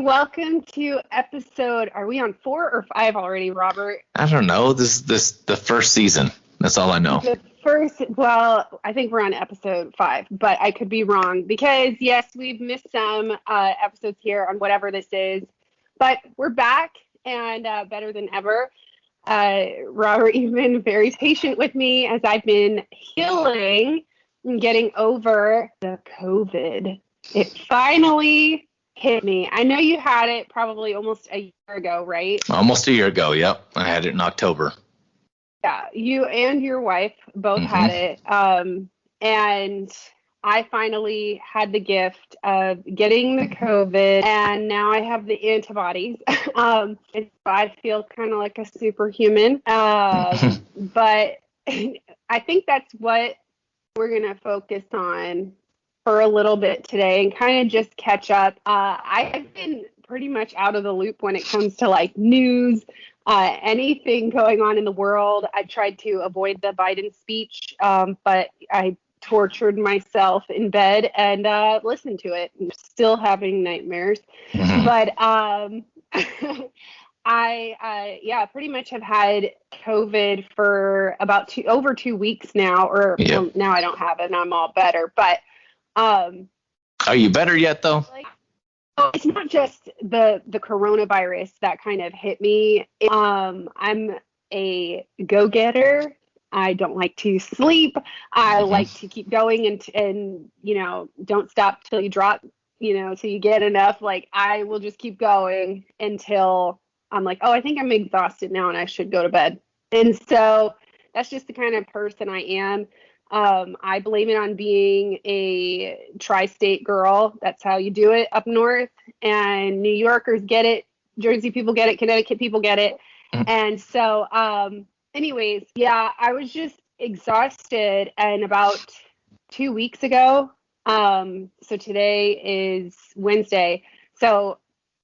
welcome to episode, are we on 4 or 5 already, Robert? I don't know. This the first season. That's all I know. The first, well, I think we're on episode 5, but I could be wrong because, yes, we've missed some episodes here on whatever this is, but we're back and better than ever. Robert, you've been very patient with me as I've been healing and getting over the COVID. It finally hit me. I know you had it probably almost a year ago, right? Almost a year ago, yep. I had it in October. Yeah, you and your wife both had it. And I finally had the gift of getting the COVID, and now I have the antibodies. I feel kind of like a superhuman. But I think that's what we're going to focus on for a little bit today and kind of just catch up. I have been pretty much out of the loop when it comes to like news, anything going on in the world. I tried to avoid the Biden speech, but I tortured myself in bed and listened to it. I'm still having nightmares. But I pretty much have had COVID for about over 2 weeks now, or well, now I don't have it and I'm all better. But are you better yet though? It's not just the coronavirus that kind of hit me. I'm a go-getter. I don't like to sleep. I like to keep going and you know, don't stop till you drop, you know, till you get enough. Like I will just keep going until I'm like, oh, I think I'm exhausted now and I should go to bed. And so that's just the kind of person I am. I blame it on being a tri-state girl. That's how you do it up north. And New Yorkers get it. Jersey people get it. Connecticut people get it. And so, anyways, yeah, I was just exhausted. And about 2 weeks ago, so today is Wednesday. So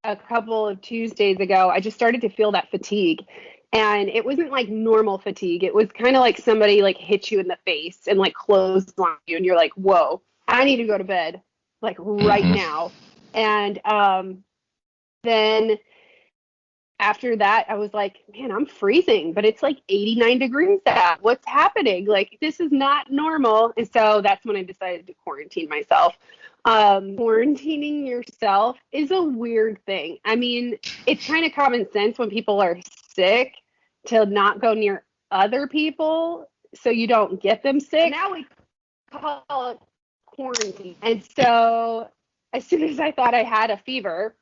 a couple of Tuesdays ago, I just started to feel that fatigue. And it wasn't like normal fatigue. It was kind of like somebody like hit you in the face and like closed on you. And you're like, whoa, I need to go to bed like right now. And then after that, I was like, man, I'm freezing, but it's like 89 degrees out. What's happening? Like, this is not normal. And so that's when I decided to quarantine myself. Quarantining yourself is a weird thing. I mean, it's kind of common sense when people are sick to not go near other people so you don't get them sick. Now we call it quarantine. And so as soon as I thought I had a fever,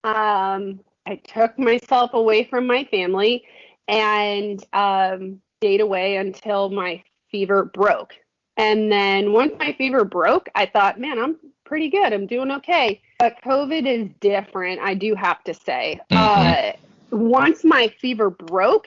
I took myself away from my family and stayed away until my fever broke. And then once my fever broke, I thought, man, I'm pretty good. I'm doing okay. But COVID is different, I do have to say. Once my fever broke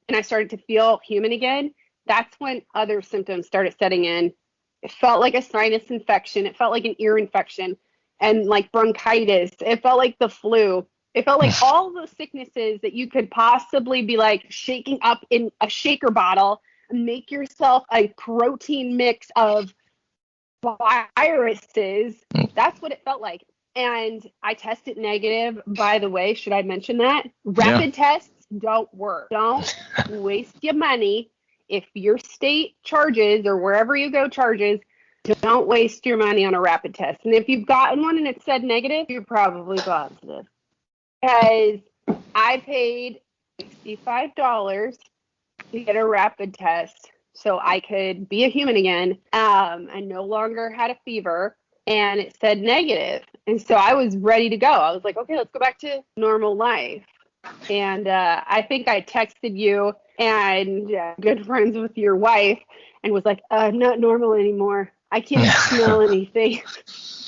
and I started to feel human again, that's when other symptoms started setting in. It felt like a sinus infection. It felt like an ear infection and like bronchitis. It felt like the flu. It felt like all those sicknesses that you could possibly be like shaking up in a shaker bottle and make yourself a protein mix of viruses. That's what it felt like. And I tested negative, by the way. Should I mention that? Rapid tests don't work. Don't waste your money. If your state charges or wherever you go charges, don't waste your money on a rapid test. And if you've gotten one and it said negative, you're probably positive. Because I paid $65 to get a rapid test so I could be a human again. I no longer had a fever. And it said negative. And so I was ready to go. I was like, okay, let's go back to normal life. And I think I texted you and good friends with your wife and was like, not normal anymore. I can't smell anything.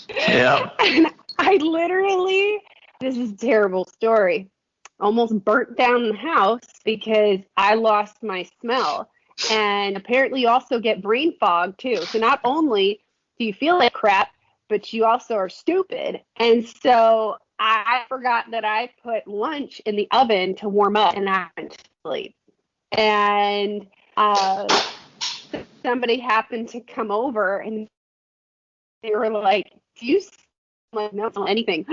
Yeah. And I literally, this is a terrible story, almost burnt down the house because I lost my smell. And apparently you also get brain fog too. So not only do you feel like crap, but you also are stupid. And so I forgot that I put lunch in the oven to warm up and I went to sleep. And somebody happened to come over and they were like, do you smell like not smell anything?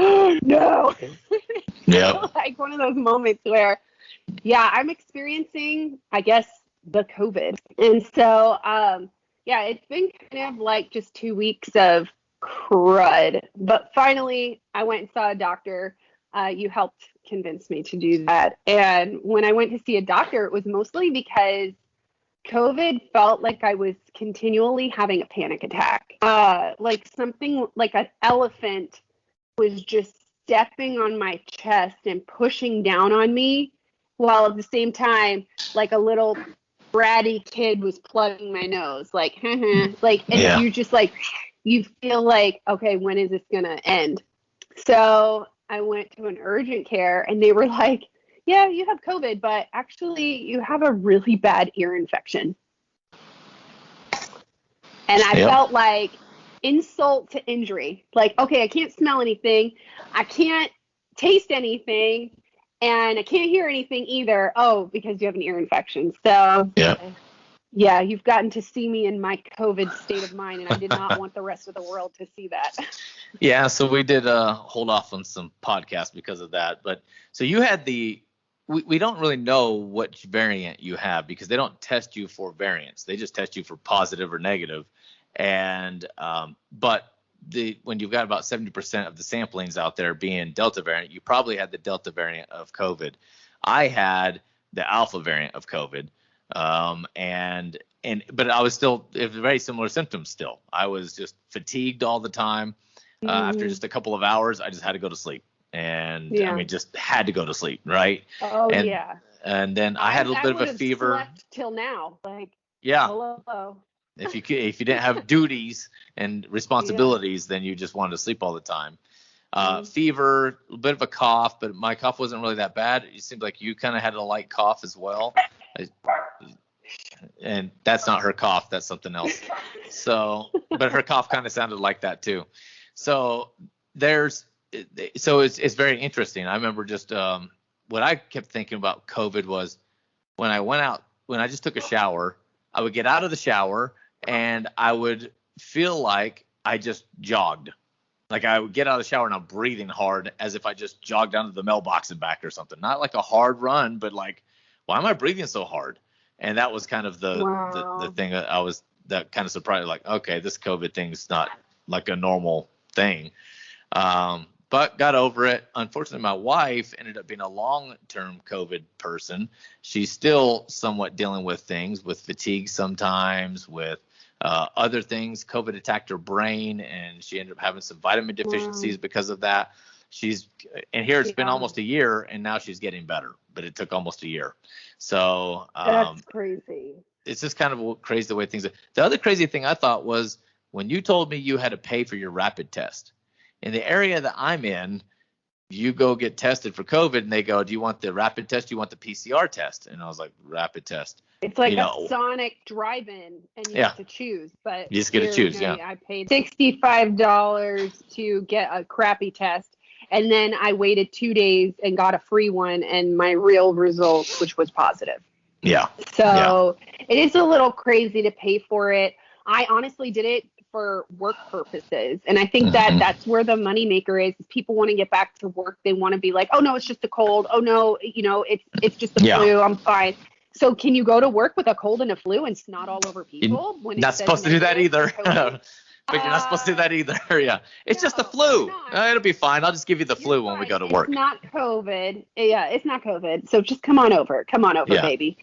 No. Yep. Like one of those moments where, yeah, I'm experiencing, I guess, the COVID. And so, yeah, it's been kind of like just 2 weeks of crud. But finally, I went and saw a doctor. You helped convince me to do that. And when I went to see a doctor, it was mostly because COVID felt like I was continually having a panic attack. Like something like an elephant was just stepping on my chest and pushing down on me, while at the same time, like a little bratty kid was plugging my nose, like, like, and Yeah. you just like, you feel like, okay, when is this gonna end? So I went to an urgent care, and they were like, yeah, you have COVID, but actually you have a really bad ear infection. And I Yep. felt like insult to injury. Like, okay, I can't smell anything, I can't taste anything, and I can't hear anything either. Oh, because you have an ear infection. So, Yep. yeah, you've gotten to see me in my COVID state of mind, and I did not want the rest of the world to see that. Yeah, so we did hold off on some podcasts because of that. But so you had we don't really know which variant you have because they don't test you for variants. They just test you for positive or negative. And but when you've got about 70% of the samplings out there being Delta variant, you probably had the Delta variant of COVID. I had the Alpha variant of COVID. But I was still, it was very similar symptoms still. I was just fatigued all the time. After just a couple of hours, I just had to go to sleep. And Yeah. I mean, just had to go to sleep, right? Oh, and, yeah. And then I had a little bit of a fever. Slept till now. Like, yeah. Hello. If you didn't have duties and responsibilities, then you just wanted to sleep all the time. Fever, a little bit of a cough, but my cough wasn't really that bad. It seemed like you kind of had a light cough as well. And that's not her cough, that's something else. So, but her cough kind of sounded like that too. So it's very interesting. I remember just what I kept thinking about COVID was when I just took a shower, I would get out of the shower and I would feel like I just jogged. Like I would get out of the shower and I'm breathing hard as if I just jogged down to the mailbox and back or something. Not like a hard run, but like, why am I breathing so hard? And that was kind of the thing that kind of surprised, like, okay, this COVID thing's not like a normal thing. But got over it. Unfortunately, my wife ended up being a long-term COVID person. She's still somewhat dealing with things, with fatigue sometimes, with other things. COVID attacked her brain, and she ended up having some vitamin deficiencies because of that. It's been almost a year, and now she's getting better, but it took almost a year. So that's crazy. It's just kind of crazy the way things are. The other crazy thing I thought was when you told me you had to pay for your rapid test. In the area that I'm in, you go get tested for COVID, and they go, do you want the rapid test? Do you want the PCR test? And I was like, rapid test. It's like a Sonic drive-in, and you have to choose. But you just get to choose, I paid $65 to get a crappy test, and then I waited 2 days and got a free one, and my real results, which was positive. Yeah. So it is a little crazy to pay for it. I honestly did it for work purposes. And I think that that's where the moneymaker is people want to get back to work. They want to be like, oh no, it's just a cold. Oh no, it's just the flu. I'm fine. So can you go to work with a cold and a flu and snot all over people? You're not supposed to do that either. But you're not supposed to do that either. Yeah. It's just the flu. It'll be fine. I'll just give you the flu when we go to work. It's not COVID. Yeah, it's not COVID. So just come on over. Come on over, baby.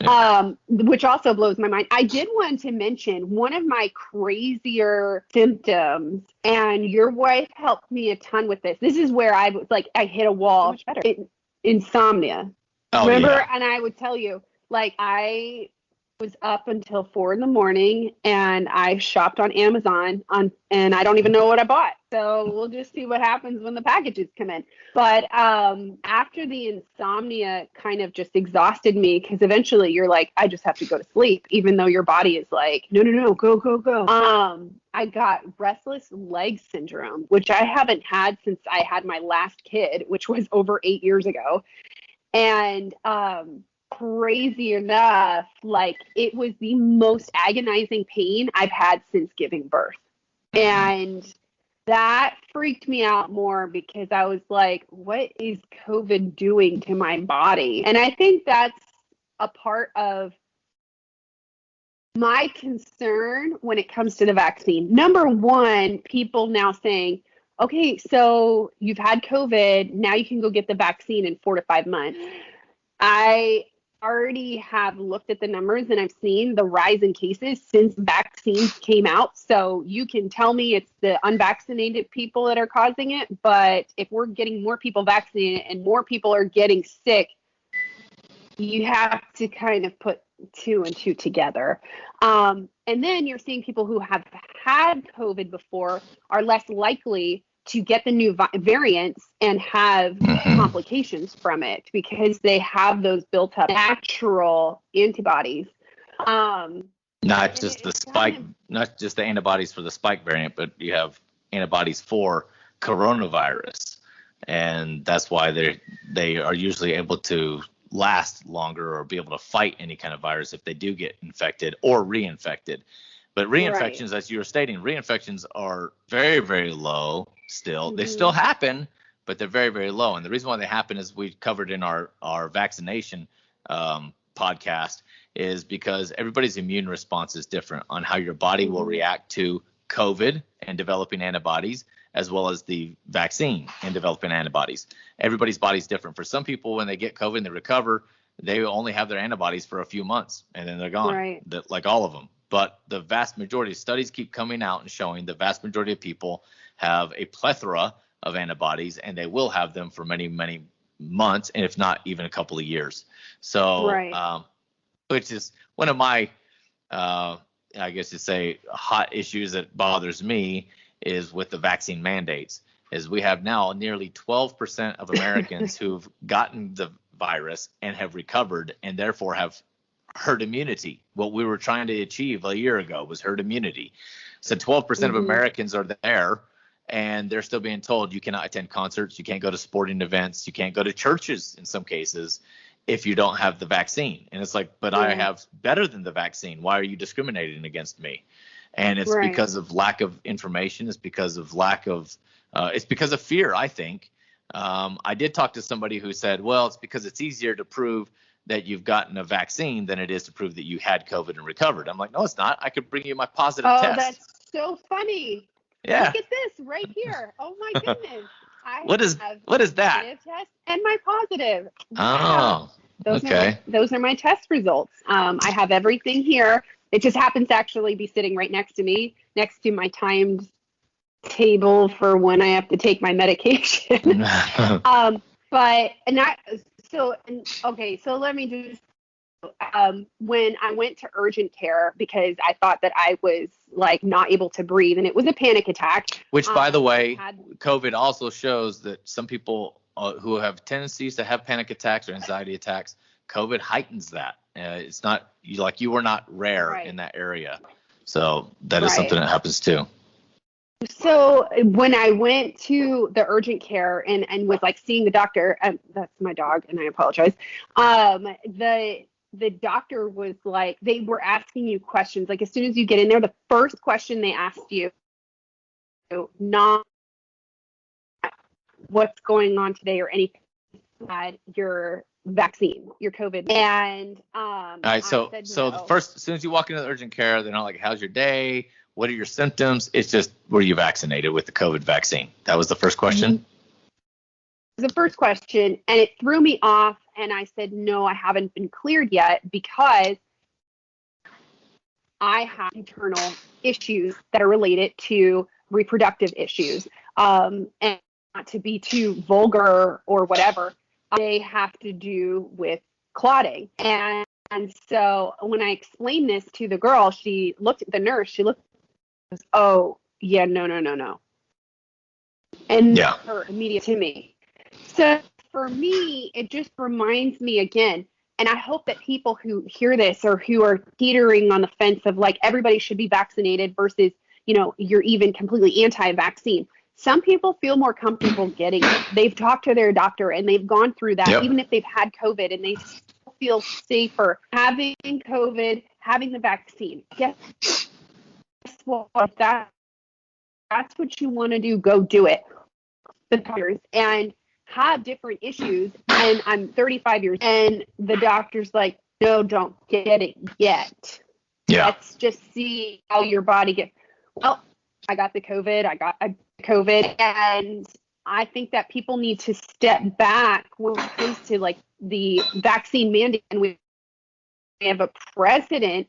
Yeah. Which also blows my mind. I did want to mention one of my crazier symptoms, and your wife helped me a ton with this. This is where I was like, I hit a wall. Much better. Insomnia. Oh, remember? Yeah. And I would tell you, like, I was up until 4 a.m. and I shopped on Amazon and I don't even know what I bought. So we'll just see what happens when the packages come in. But after the insomnia kind of just exhausted me, because eventually you're like, I just have to go to sleep, even though your body is like, no, go. I got restless leg syndrome, which I haven't had since I had my last kid, which was over 8 years ago. And crazy enough, like it was the most agonizing pain I've had since giving birth. And that freaked me out more because I was like, what is COVID doing to my body? And I think that's a part of my concern when it comes to the vaccine. Number one, people now saying, okay, so you've had COVID, now you can go get the vaccine in 4 to 5 months. I already have looked at the numbers and I've seen the rise in cases since vaccines came out. So you can tell me it's the unvaccinated people that are causing it, but if we're getting more people vaccinated and more people are getting sick, you have to kind of put 2 and 2 together. And then you're seeing people who have had COVID before are less likely to get the new variants and have complications from it because they have those built up natural antibodies. Not just the spike, not just the antibodies for the spike variant, but you have antibodies for coronavirus, and that's why they are usually able to last longer or be able to fight any kind of virus if they do get infected or reinfected. But reinfections, as you were stating, reinfections are very, very low still. Mm-hmm. They still happen, but they're very, very low. And the reason why they happen, as we covered in our vaccination podcast, is because everybody's immune response is different on how your body will react to COVID and developing antibodies, as well as the vaccine and developing antibodies. Everybody's body's different. For some people, when they get COVID and they recover, they only have their antibodies for a few months and then they're gone, like all of them. But the vast majority of studies keep coming out and showing the vast majority of people have a plethora of antibodies, and they will have them for many, many months, and if not even a couple of years. So, which is one of my, I guess you'd say, hot issues that bothers me is with the vaccine mandates. Is we have now nearly 12% of Americans who've gotten the virus and have recovered, and therefore have herd immunity. What we were trying to achieve a year ago was herd immunity. So 12% of Americans are there, and they're still being told you cannot attend concerts, you can't go to sporting events, you can't go to churches in some cases if you don't have the vaccine. And it's like, but I have better than the vaccine. Why are you discriminating against me? And it's because of lack of information. It's because of it's because of fear, I think. I did talk to somebody who said, well, it's because it's easier to prove that you've gotten a vaccine than it is to prove that you had COVID and recovered. I'm like, no, it's not. I could bring you my positive test. Oh, that's so funny. Yeah. Look at this right here. Oh my goodness. What is that? Test and my positive. Wow. Oh, those are my test results. I have everything here. It just happens to actually be sitting right next to me, next to my timed table for when I have to take my medication. So let me just, when I went to urgent care because I thought that I was like not able to breathe and it was a panic attack. Which, by the way, COVID also shows that some people who have tendencies to have panic attacks or anxiety attacks, COVID heightens that. It's not you were not rare in that area. So that is something that happens too. So when I went to the urgent care and was like seeing the doctor, that's my dog and I apologize. The doctor was like, they were asking you questions. Like as soon as you get in there, the first question they asked you, not what's going on today or anything, had your vaccine, your COVID. And all right, so the first, as soon as you walk into the urgent care, they're not like, how's your day? What are your symptoms? It's just, were you vaccinated with the COVID vaccine? That was the first question? Mm-hmm. The first question, and it threw me off, and I said, no, I haven't been cleared yet because I have internal issues that are related to reproductive issues. And not to be too vulgar or whatever, they have to do with clotting. And so when I explained this to the girl, she looked at the nurse, she looked, oh, yeah, no. And her immediate to me. So for me, it just reminds me again, and I hope that people who hear this or who are teetering on the fence of like everybody should be vaccinated versus, you're even completely anti-vaccine. Some people feel more comfortable getting it. They've talked to their doctor and they've gone through that, even if they've had COVID, and they still feel safer having COVID, having the vaccine. Guess what? That that's what you want to do, go do it. And have different issues. And I'm 35 years, and the doctor's like, no, don't get it yet. Yeah. Let's just see how your body gets. Well, I got the COVID, and I think that people need to step back when it comes to like the vaccine mandate. And we have a president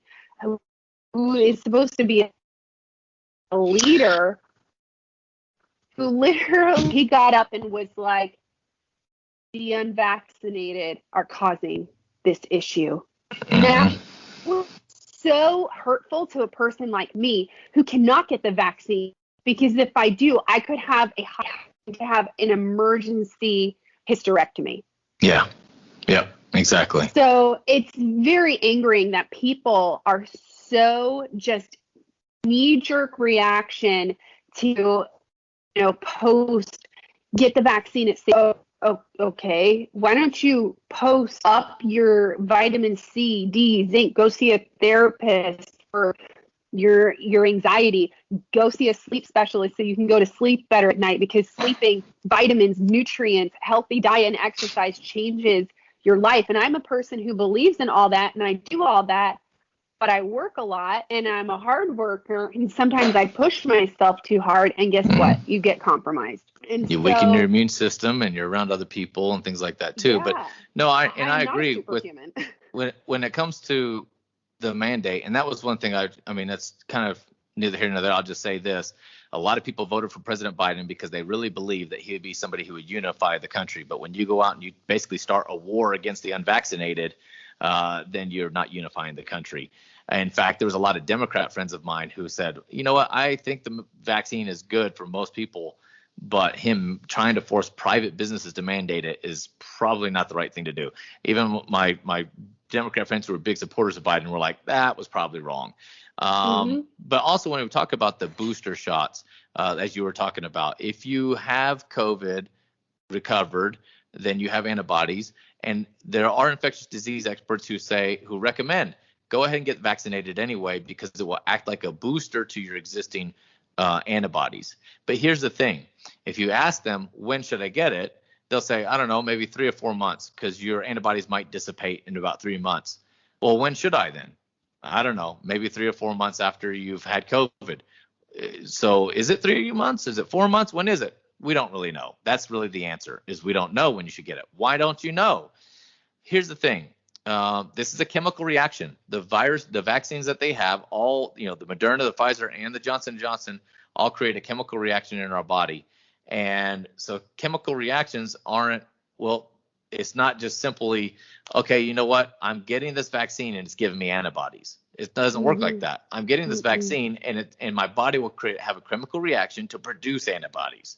who is supposed to be a leader, who literally, he got up and was like, the unvaccinated are causing this issue. Now, we're so hurtful to a person like me who cannot get the vaccine, because if I do, I could have an emergency hysterectomy. Yeah. Exactly. So it's very angering that people are so just knee-jerk reaction to, post, get the vaccine at say, oh, okay, why don't you post up your vitamin C, D, zinc, go see a therapist for your anxiety, go see a sleep specialist so you can go to sleep better at night, because sleeping, vitamins, nutrients, healthy diet, and exercise changes your life. And I'm a person who believes in all that, and I do all that, but I work a lot, and I'm a hard worker, and sometimes I push myself too hard, and guess what? You get compromised. And you weaken your immune system, and you're around other people and things like that too. Yeah. But no, I agree with when it comes to the mandate, and that was one thing. I mean, that's kind of neither here nor there. I'll just say this: a lot of people voted for President Biden because they really believe that he would be somebody who would unify the country. But when you go out and you basically start a war against the unvaccinated, then you're not unifying the country. In fact, there was a lot of Democrat friends of mine who said, you know what, I think the vaccine is good for most people, but him trying to force private businesses to mandate it is probably not the right thing to do. Even my Democrat friends who were big supporters of Biden were like, that was probably wrong. But also when we talk about the booster shots, as you were talking about, if you have COVID, recovered, then you have antibodies. And there are infectious disease experts who recommend go ahead and get vaccinated anyway, because it will act like a booster to your existing antibodies. But here's the thing. If you ask them, when should I get it? They'll say, I don't know, maybe 3 or 4 months, because your antibodies might dissipate in about 3 months. Well, when should I then? I don't know, maybe 3 or 4 months after you've had COVID. So is it 3 months? Is it 4 months? When is it? We don't really know. That's really the answer, is we don't know when you should get it. Why don't you know? Here's the thing. This is a chemical reaction. The vaccines that they have, all, the Moderna, the Pfizer, and the Johnson & Johnson all create a chemical reaction in our body. And so chemical reactions it's not just simply, okay, you know what? I'm getting this vaccine and it's giving me antibodies. It doesn't work like that. I'm getting this vaccine and my body will have a chemical reaction to produce antibodies.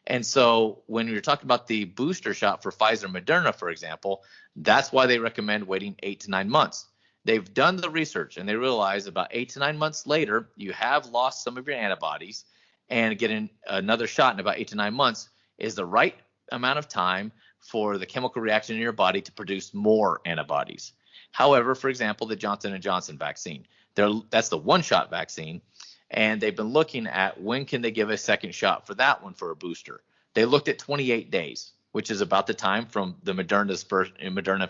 And so when you're talking about the booster shot for Pfizer, Moderna, for example, that's why they recommend waiting 8 to 9 months. They've done the research and they realize about 8 to 9 months later, you have lost some of your antibodies, and getting another shot in about 8 to 9 months is the right amount of time for the chemical reaction in your body to produce more antibodies. However, for example, the Johnson & Johnson vaccine, that's the one-shot vaccine. And they've been looking at when can they give a second shot for that one for a booster. They looked at 28 days, which is about the time from the Moderna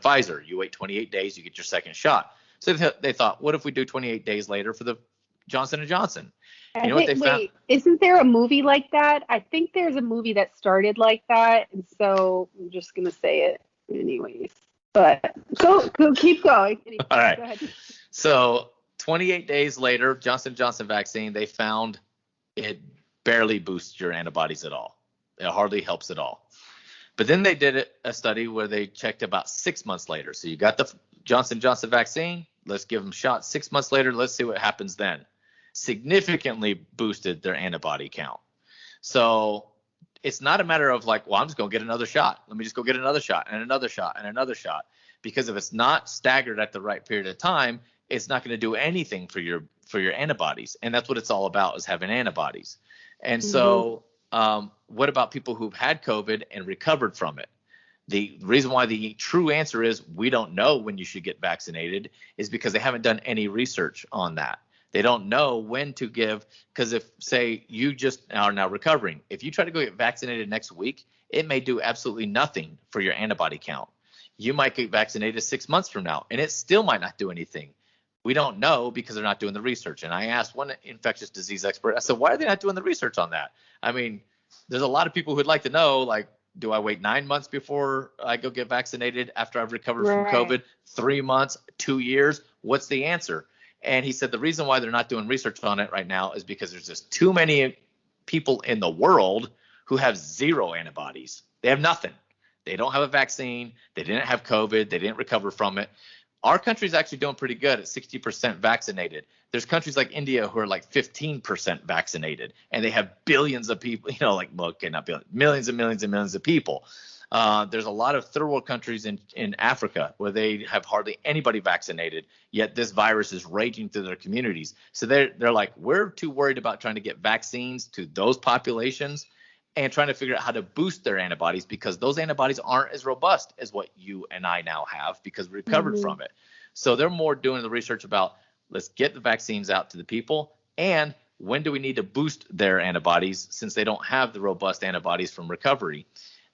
Pfizer. You wait 28 days, you get your second shot. So they thought, what if we do 28 days later for the Johnson & Johnson? You know what they found? Wait, isn't there a movie like that? I think there's a movie that started like that, and so I'm just gonna say it anyways. But go keep going. Anyways, all right. Go ahead. So 28 days later, Johnson & Johnson vaccine, they found it barely boosts your antibodies at all. It hardly helps at all. But then they did a study where they checked about 6 months later. So you got the Johnson & Johnson vaccine. Let's give them shots 6 months later. Let's see what happens then. Significantly boosted their antibody count. So it's not a matter of like, well, I'm just going to get another shot. Let me just go get another shot and another shot and another shot. Because if it's not staggered at the right period of time, it's not going to do anything for your antibodies. And that's what it's all about, is having antibodies. And so what about people who've had COVID and recovered from it? The reason why the true answer is we don't know when you should get vaccinated is because they haven't done any research on that. They don't know when to give, because if, say, you just are now recovering, if you try to go get vaccinated next week, it may do absolutely nothing for your antibody count. You might get vaccinated 6 months from now, and it still might not do anything. We don't know because they're not doing the research. And I asked one infectious disease expert, I said, why are they not doing the research on that? I mean, there's a lot of people who'd like to know, like, do I wait 9 months before I go get vaccinated after I've recovered from COVID? 3 months, 2 years? What's the answer? And he said the reason why they're not doing research on it right now is because there's just too many people in the world who have zero antibodies. They have nothing. They don't have a vaccine. They didn't have COVID. They didn't recover from it. Our country's actually doing pretty good at 60% vaccinated. There's countries like India who are like 15% vaccinated, and they have billions of people, like, well, okay, not billions, millions and millions and millions of people. There's a lot of third world countries in Africa where they have hardly anybody vaccinated, yet this virus is raging through their communities. So they're like, we're too worried about trying to get vaccines to those populations and trying to figure out how to boost their antibodies, because those antibodies aren't as robust as what you and I now have because we recovered from it. So they're more doing the research about, let's get the vaccines out to the people, and when do we need to boost their antibodies since they don't have the robust antibodies from recovery.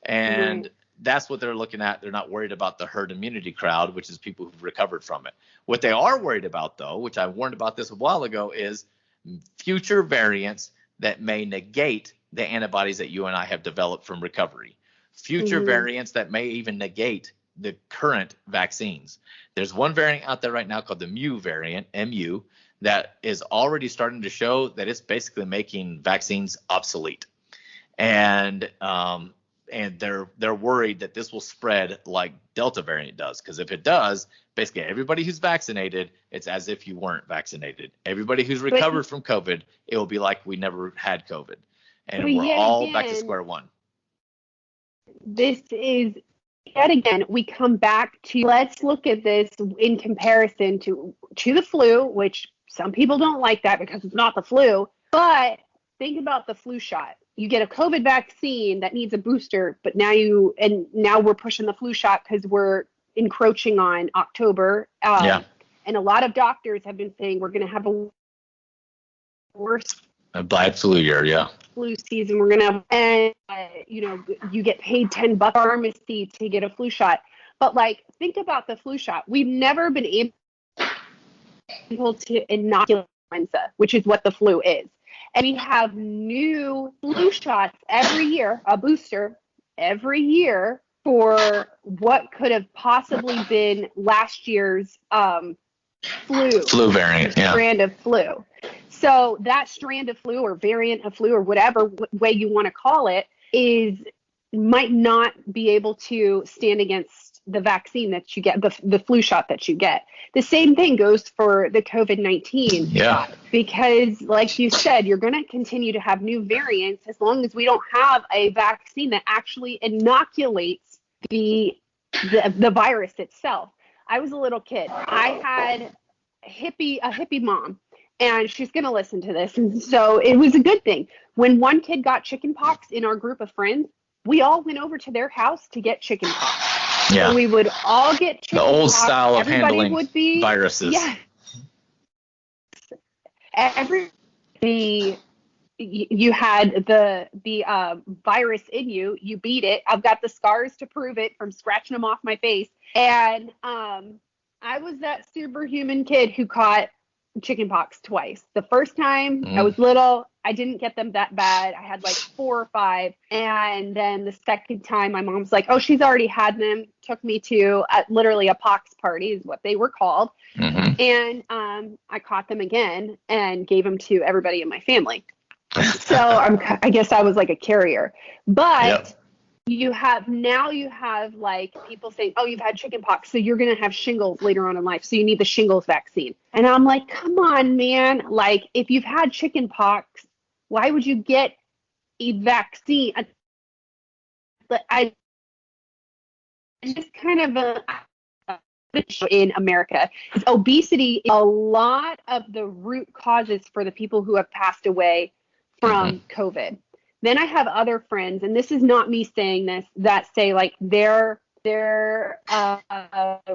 And that's what they're looking at. They're not worried about the herd immunity crowd, which is people who've recovered from it. What they are worried about, though, which I warned about this a while ago, is future variants that may negate the antibodies that you and I have developed from recovery. Future variants that may even negate the current vaccines. There's one variant out there right now called the Mu variant, MU, that is already starting to show that it's basically making vaccines obsolete. And they're worried that this will spread like Delta variant does, because if it does, basically everybody who's vaccinated, it's as if you weren't vaccinated. Everybody who's recovered from COVID, it will be like we never had COVID. And we're all back to square one. This is, yet again, we come back to, let's look at this in comparison to the flu, which some people don't like that because it's not the flu. But think about the flu shot. You get a COVID vaccine that needs a booster, but now we're pushing the flu shot because we're encroaching on October. And a lot of doctors have been saying we're going to have a worse bad flu year, flu season. We're going to have, and you get paid $10 pharmacy to get a flu shot. But like, think about the flu shot. We've never been able to inoculate influenza, which is what the flu is. And we have new flu shots every year, a booster every year for what could have possibly been last year's flu variant, strand of flu. So that strand of flu or variant of flu or whatever way you want to call it might not be able to stand against the vaccine that you get, the flu shot that you get. The same thing goes for the COVID-19 shot, because like you said, you're going to continue to have new variants as long as we don't have a vaccine that actually inoculates the virus itself. I was a little kid. I had a hippie mom, and she's going to listen to this. And so it was a good thing. When one kid got chickenpox in our group of friends, we all went over to their house to get chickenpox. Yeah. So we would all get chickenpox. The old style of handling viruses. Yeah. You had the virus in you. You beat it. I've got the scars to prove it from scratching them off my face. And I was that superhuman kid who caught chickenpox twice. The first time I was little, I didn't get them that bad. I had like 4 or 5. And then the second time, my mom's like, oh, she's already had them. Took me to literally a pox party is what they were called. And I caught them again and gave them to everybody in my family. So I guess I was like a carrier. But you have like people saying, oh, you've had chickenpox, so you're going to have shingles later on in life. So you need the shingles vaccine. And I'm like, come on, man. Like, if you've had chickenpox, why would you get a vaccine? I just kind of in America is obesity. A lot of the root causes for the people who have passed away from COVID. Then I have other friends, and this is not me saying this, that say like their their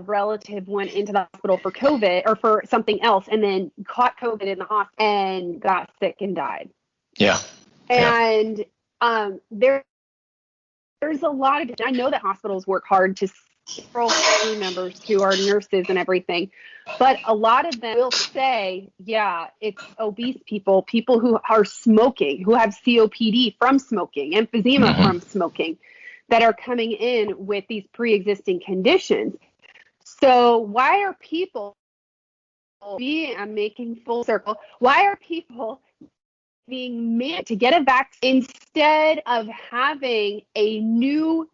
relative went into the hospital for COVID or for something else, and then caught COVID in the hospital and got sick and died. Yeah. And there's a lot of, I know that hospitals work hard to several family members who are nurses and everything, but a lot of them will say, yeah, it's obese people who are smoking, who have COPD from smoking, emphysema from smoking, that are coming in with these pre-existing conditions. So why are people, I'm making full circle, why are people being made to get a vaccine instead of having a new,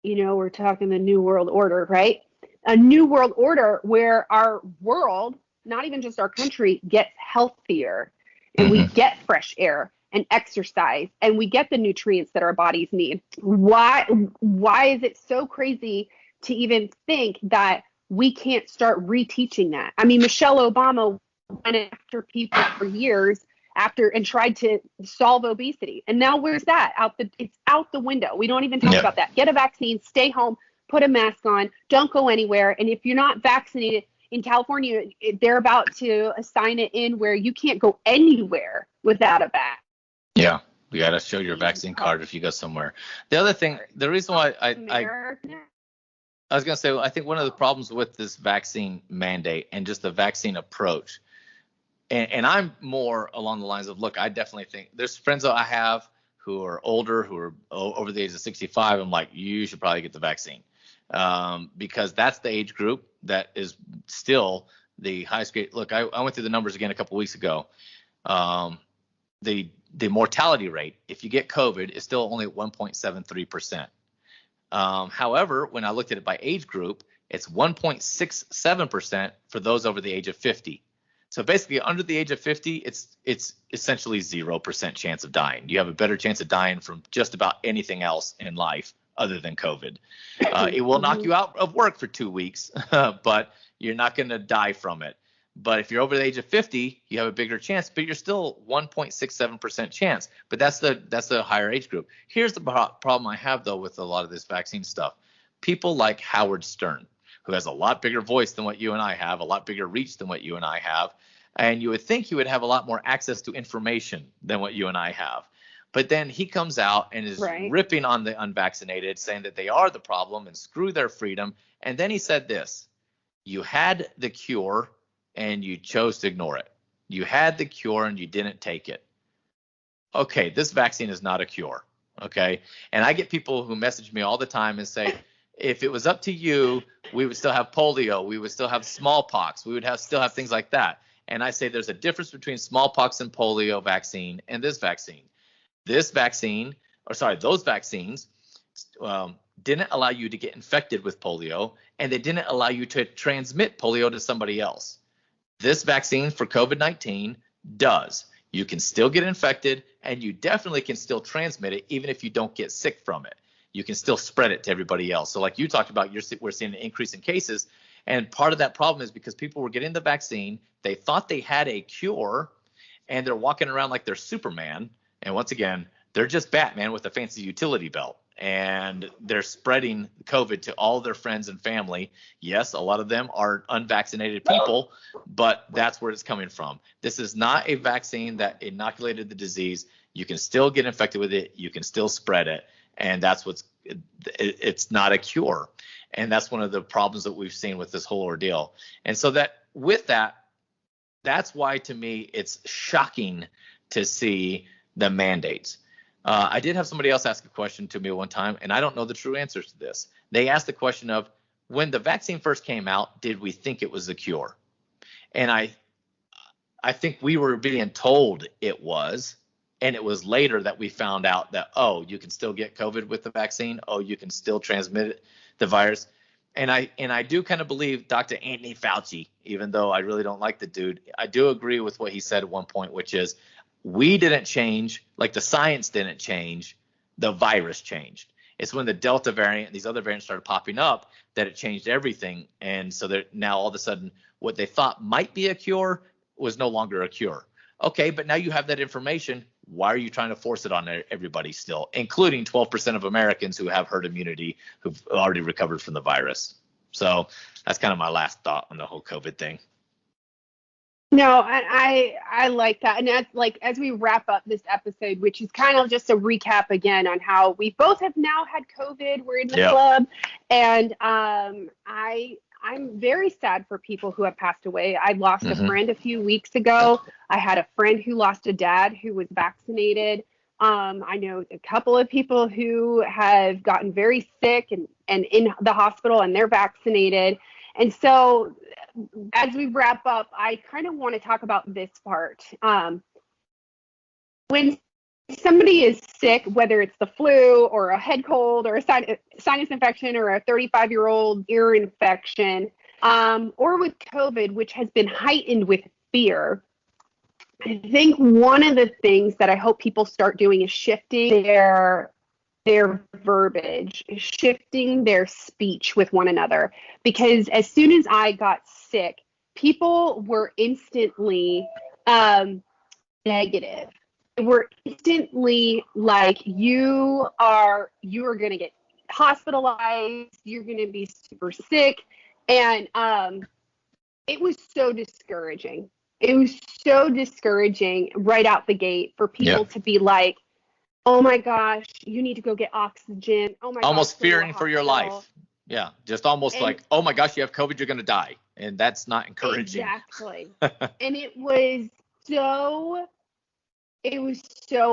we're talking the new world order, right? A new world order where our world, not even just our country, gets healthier, and we get fresh air and exercise, and we get the nutrients that our bodies need. Why is it so crazy to even think that we can't start reteaching that? I mean, Michelle Obama went after people for years and tried to solve obesity. And now where's that? It's out the window. We don't even talk about that. Get a vaccine, stay home, put a mask on, don't go anywhere. And if you're not vaccinated, in California, they're about to assign it in where you can't go anywhere without a vaccine. Yeah, you got to show your vaccine card if you go somewhere. The other thing, the reason why I was going to say, I think one of the problems with this vaccine mandate and just the vaccine approach, and I'm more along the lines of, look, I definitely think there's friends that I have who are older, who are over the age of 65. I'm like, you should probably get the vaccine, because that's the age group that is still the highest grade. Look, I went through the numbers again a couple weeks ago. The mortality rate, if you get COVID, is still only at 1.73%. However, when I looked at it by age group, it's 1.67% for those over the age of 50. So basically, under the age of 50, it's essentially 0% chance of dying. You have a better chance of dying from just about anything else in life other than COVID. It will knock you out of work for 2 weeks, but you're not going to die from it. But if you're over the age of 50, you have a bigger chance, but you're still 1.67% chance. But that's the higher age group. Here's the problem I have, though, with a lot of this vaccine stuff. People like Howard Stern, who has a lot bigger voice than what you and I have, a lot bigger reach than what you and I have. And you would think he would have a lot more access to information than what you and I have. But then he comes out and is ripping on the unvaccinated, saying that they are the problem and screw their freedom. And then he said this: you had the cure and you chose to ignore it. You had the cure and you didn't take it. Okay, this vaccine is not a cure. Okay. And I get people who message me all the time and say, if it was up to you, we would still have polio, we would still have smallpox, we would still have things like that. And I say there's a difference between smallpox and polio vaccine and this vaccine. Those vaccines didn't allow you to get infected with polio, and they didn't allow you to transmit polio to somebody else. This vaccine for COVID-19 does. You can still get infected, and you definitely can still transmit it, even if you don't get sick from it. You can still spread it to everybody else. So like you talked about, we're seeing an increase in cases. And part of that problem is because people were getting the vaccine, they thought they had a cure, and they're walking around like they're Superman. And once again, they're just Batman with a fancy utility belt. And they're spreading COVID to all their friends and family. Yes, a lot of them are unvaccinated people, but that's where it's coming from. This is not a vaccine that inoculated the disease. You can still get infected with it. You can still spread it. And that's it's not a cure. And that's one of the problems that we've seen with this whole ordeal. And so that's why, to me, it's shocking to see the mandates. I did have somebody else ask a question to me one time, and I don't know the true answers to this. They asked the question of, when the vaccine first came out, did we think it was a cure? And I think we were being told it was, and it was later that we found out that, oh, you can still get COVID with the vaccine. Oh, you can still transmit the virus. And I do kind of believe Dr. Anthony Fauci, even though I really don't like the dude, I do agree with what he said at one point, which is, we didn't change, like the science didn't change, the virus changed. It's when the Delta variant and these other variants started popping up that it changed everything. And so that now all of a sudden what they thought might be a cure was no longer a cure. Okay, but now you have that information. why are you trying to force it on everybody still, including 12% of Americans who have herd immunity who've already recovered from the virus? So that's kind of my last thought on the whole COVID thing. No, I like that. And that's like, as we wrap up this episode, which is kind of just a recap again on how we both have now had COVID. We're in the club. And I'm very sad for people who have passed away. I lost a friend a few weeks ago. I had a friend who lost a dad who was vaccinated. I know a couple of people who have gotten very sick and in the hospital, and they're vaccinated. And so as we wrap up, I kind of want to talk about this part. When somebody is sick, whether it's the flu or a head cold or a sinus infection or a 35-year-old ear infection, or with COVID, which has been heightened with fear, I think one of the things that I hope people start doing is shifting their verbiage, shifting their speech with one another. Because as soon as I got sick, people were instantly negative. They were instantly like, you are going to get hospitalized, you're going to be super sick. And it was so discouraging. It was so discouraging right out the gate for people to be like, oh my gosh, you need to go get oxygen. Oh my gosh. Almost fearing for your life. Yeah. Just almost like, oh my gosh, you have COVID, you're going to die. And that's not encouraging. Exactly. And it was so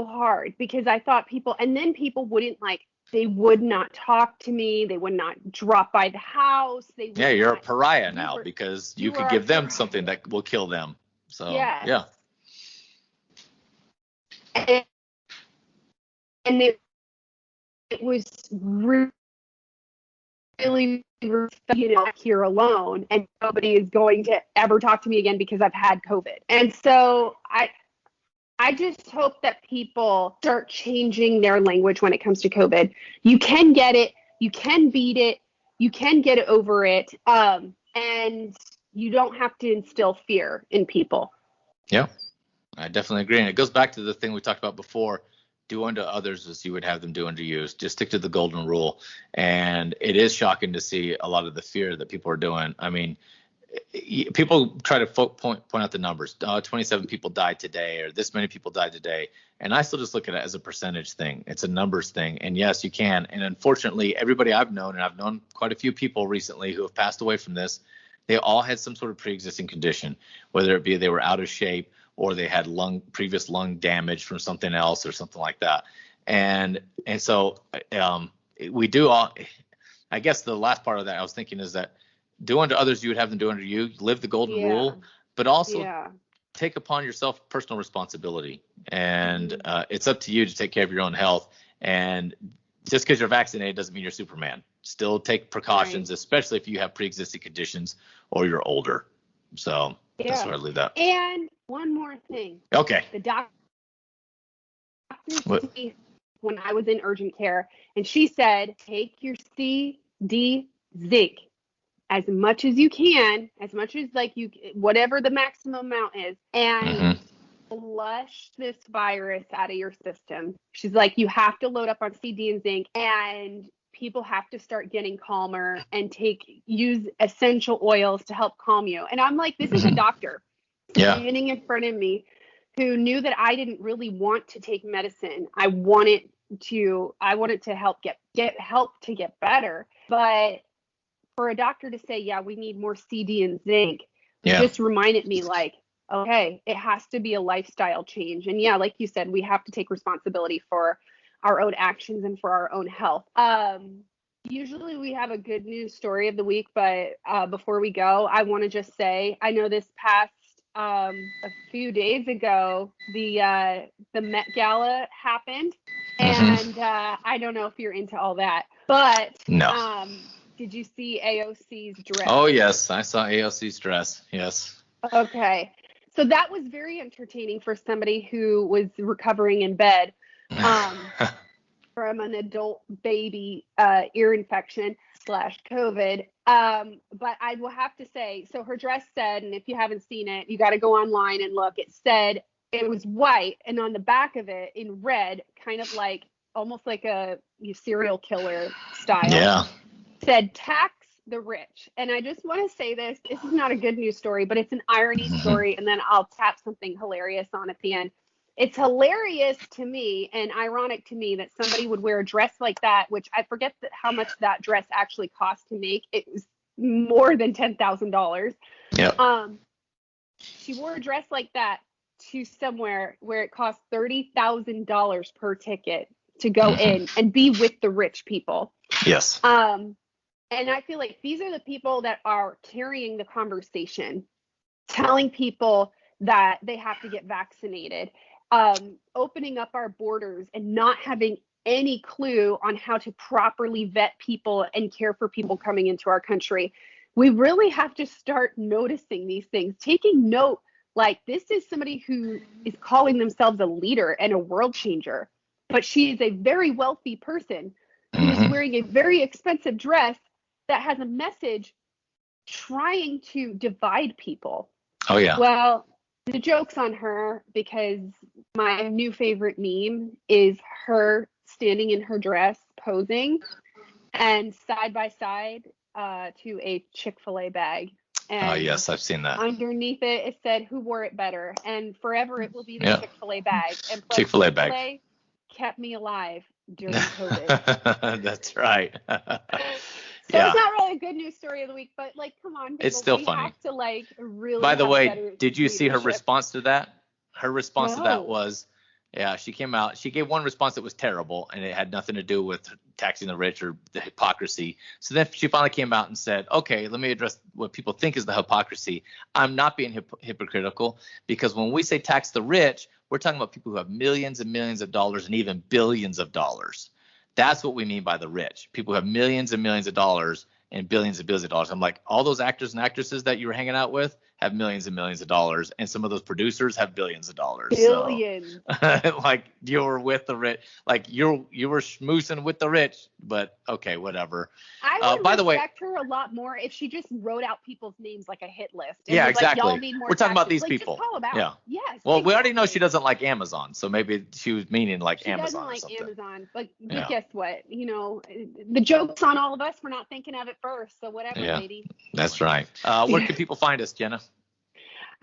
hard because I thought people wouldn't they would not talk to me. They would not drop by the house. You're a pariah now because you could give them something that will kill them. So, yeah. And it was really, here alone, and nobody is going to ever talk to me again because I've had COVID. And so I just hope that people start changing their language when it comes to COVID. You can get it, you can beat it, you can get over it, and you don't have to instill fear in people. Yeah, I definitely agree. And it goes back to the thing we talked about before. Do unto others as you would have them do unto you. Just stick to the golden rule. And it is shocking to see a lot of the fear that people are doing. I mean, people try to point out the numbers. 27 people died today, or this many people died today. And I still just look at it as a percentage thing. It's a numbers thing. And yes, you can. And unfortunately, everybody I've known, and I've known quite a few people recently who have passed away from this, they all had some sort of pre-existing condition, whether it be they were out of shape or they had previous lung damage from something else or something like that. And so we do all, I guess the last part of that I was thinking is that do unto others you would have them do unto you, live the golden rule, but also take upon yourself personal responsibility. And it's up to you to take care of your own health. And just because you're vaccinated doesn't mean you're Superman. Still take precautions, especially if you have pre-existing conditions or you're older. So that's where I leave that. And one more thing. Okay. The doctor when I was in urgent care, and she said, take your CD zinc as much as you can, as much as whatever the maximum amount is, and flush this virus out of your system. She's like, you have to load up on CD and zinc, and people have to start getting calmer and use essential oils to help calm you. And I'm like, this is a doctor standing in front of me who knew that I didn't really want to take medicine. I wanted to help get better. But for a doctor to say, we need more CD and zinc, just reminded me okay, it has to be a lifestyle change. And like you said, we have to take responsibility for our own actions and for our own health. Usually we have a good news story of the week, but before we go, I want to just say, I know this past a few days ago, the Met Gala happened, and I don't know if you're into all that, but no. Did you see AOC's dress? Oh yes, I saw AOC's dress. Yes. Okay, so that was very entertaining for somebody who was recovering in bed from an adult baby ear infection / COVID. But I will have to say, so her dress said, and if you haven't seen it, you got to go online and look. It said, it was white, and on the back of it in red, kind of like almost like a serial killer style. Yeah. Said tax the rich. And I just want to say this is not a good news story, but it's an irony story, and then I'll tap something hilarious on at the end. It's hilarious to me and ironic to me that somebody would wear a dress like that, which I forget how much that dress actually cost to make. It was more than $10,000. Yeah. She wore a dress like that to somewhere where it cost $30,000 per ticket to go in and be with the rich people. Yes. And I feel like these are the people that are carrying the conversation, telling people that they have to get vaccinated, opening up our borders and not having any clue on how to properly vet people and care for people coming into our country. We really have to start noticing these things, taking note, like this is somebody who is calling themselves a leader and a world changer, but she is a very wealthy person who is wearing a very expensive dress that has a message trying to divide people. Oh, yeah. Well, the joke's on her, because my new favorite meme is her standing in her dress, posing, and side by side to a Chick-fil-A bag. Oh, yes, I've seen that. Underneath it said, "Who wore it better?" And forever it will be the Chick-fil-A bag. And plus, Chick-fil-A bag Chick-fil-A kept me alive during COVID. That's right. So it's not really a good news story of the week, but like, come on, people, it's still we funny. have to like really. By the way, better did you see her leadership. response to that? Her response to No. that was, yeah, she came out. She gave one response that was terrible, and it had nothing to do with taxing the rich or the hypocrisy. So then she finally came out and said, okay, let me address what people think is the hypocrisy. I'm not being hypocritical, because when we say tax the rich, we're talking about people who have millions and millions of dollars and even billions of dollars. That's what we mean by the rich. People who have millions and millions of dollars and billions of dollars. I'm like, all those actors and actresses that you were hanging out with have millions and millions of dollars, and some of those producers have billions of dollars. Billions. So, like, you were with the rich, like you were schmoozing with the rich, but okay, whatever. I would by the way, respect her a lot more if she just wrote out people's names like a hit list. And yeah, was exactly. Like, y'all need more we're talking about taxes. these people. Just call them out. Yeah. Yes. Well, exactly. we already know she doesn't like Amazon, so maybe she was meaning like she Amazon. She doesn't like Amazon, but Yeah. guess what? You know, the joke's on all of us for not thinking of it first. So whatever, lady. That's right. Where can people find us, Genna?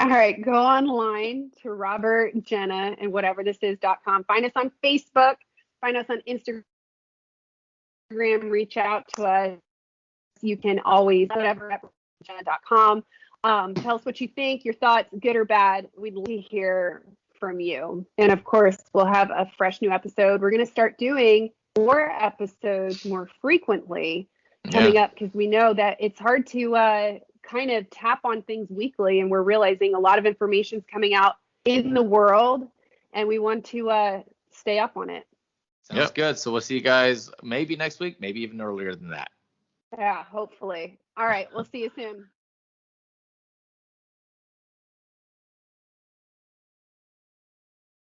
All right, go online to Robert, Genna, and whatever this is.com. Find us on Facebook. Find us on Instagram. Reach out to us. You can always, whatever, at Genna.com. Tell us what you think, your thoughts, good or bad. We'd love to hear from you. And of course, we'll have a fresh new episode. We're going to start doing more episodes more frequently coming up, because we know that it's hard to kind of tap on things weekly, and we're realizing a lot of information is coming out in the world, and we want to stay up on it. Sounds good. So we'll see you guys maybe next week, maybe even earlier than that. Yeah, hopefully. All right, we'll see you soon.